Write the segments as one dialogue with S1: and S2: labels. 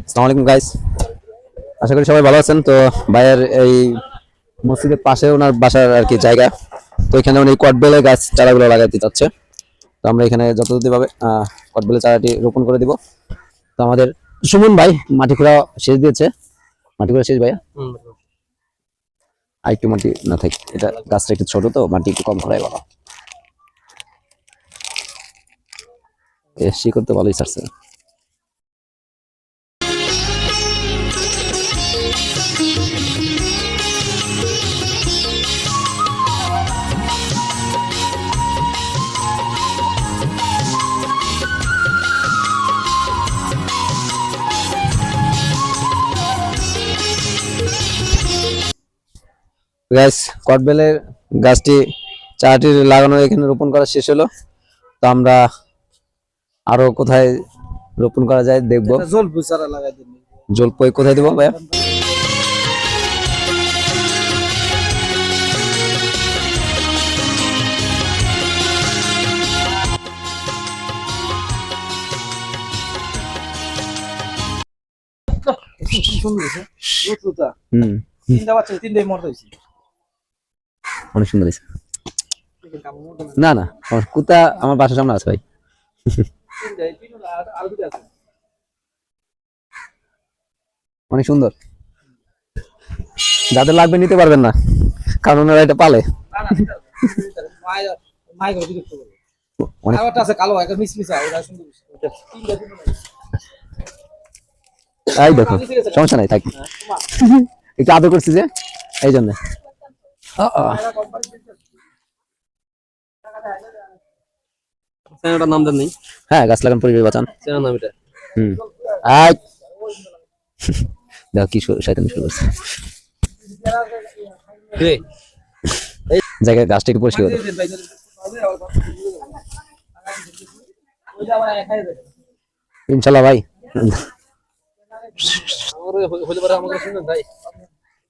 S1: আসসালামু আলাইকুম গাইস, আশা করি সবাই ভালো আছেন। তো ভাইয়ের এই মসজিদের পাশে ওনার বাসার আর কি জায়গা, তো এখানে উনি কটবেলে গাছ চারাগুলো লাগাইতে চাচ্ছে। তো আমরা এখানে যতদূর ভাবে কটবেলে চারাটি রোপণ করে দিব। তো আমাদের সুমন ভাই মাটি খোঁড়া শেষ দিয়েছে। মাটি খোঁড়া শেষ ভাইয়া, আর একটু মাটি না থাকে, এটা গাছটা একটু ছোট, তো মাটি একটু কম খোঁড়াই ভালো। শিকড় তো ভালোই ছাড়ছে। গাইস, কটবেলের গাছটি চারাটি লাগানো এখানে রোপণ করা শেষ হলো। তো আমরা আরো কোথায় রোপণ করা যায় দেখবো।
S2: জলপুই চারা লাগাই দিন।
S1: জলপাই কোথায় দেবো ভাইয়া?
S2: সুন্দর হয়েছে। রুতুতা।
S1: হুম,
S2: তিনটা বাচ্চা, তিনটাই মরতে হয়েছে।
S1: অনেক সুন্দর হয়েছে। না না, আমার কুতা আমার বাসার সামনে আছে ভাই।
S2: তিনটাই, তিনটা আর দুটো আছে।
S1: অনেক সুন্দর। যাদের লাগবে নিতে পারবেন না, কারণ ওনারা এটা পালে।
S2: না না, তিনটা আছে। মায়ের মায়ের ঘরে বিরক্ত করবে।
S1: অনেক
S2: আর একটা আছে কালো, একটা মিসমিসা, ওটা সুন্দর হয়েছে। তিনটা তিনটা।
S1: এই দেখো, সমস্যা নাই, থাক। একটু আদর করছি যে, এই জন্য।
S2: চ্যানেলটার নাম দেন নেই?
S1: হ্যাঁ, গাছ লাগান পরিবেশ বাঁচান।
S2: চ্যানেল নাম এটা।
S1: হুম। আই দেখো কি শয়তানি শুরু করছে।
S2: রে,
S1: জায়গায় গাছটা একটু পরিষ্কার করো। ইনশাল্লাহ ভাই।
S2: হলে পরে আমাকে শুনবেন ভাই।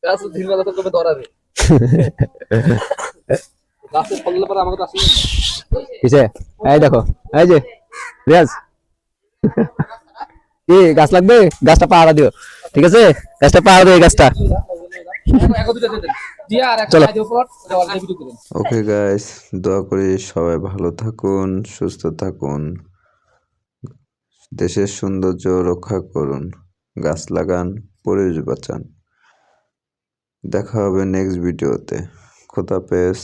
S2: গাছ ধীর বেলা তো কবে ধরাবে। গাছের ফল দিলে পরে আমাকে তো আসলে
S1: কিসে? এই দেখো, এই যে রিয়াজ, কি গাছ লাগবে? গাছটা পাহারা দিও, ঠিক আছে? গাছটা পাহারা দিও, এই গাছটা।
S2: এখন দুটো দিয়ে দেন। দিয়া আর একটা
S1: চলো।
S2: খাই দিও প্লট, ওটা অল্প ভিডিও করেন।
S3: ওকে গাইস, দোয়া করি সবাই ভালো থাকুন, সুস্থ থাকুন, দেশের সৌন্দর্য রক্ষা করুন, গাছ লাগান, পরিবেশ বাঁচান। দেখা হবে নেক্সট ভিডিওতে। খোদাফেজ।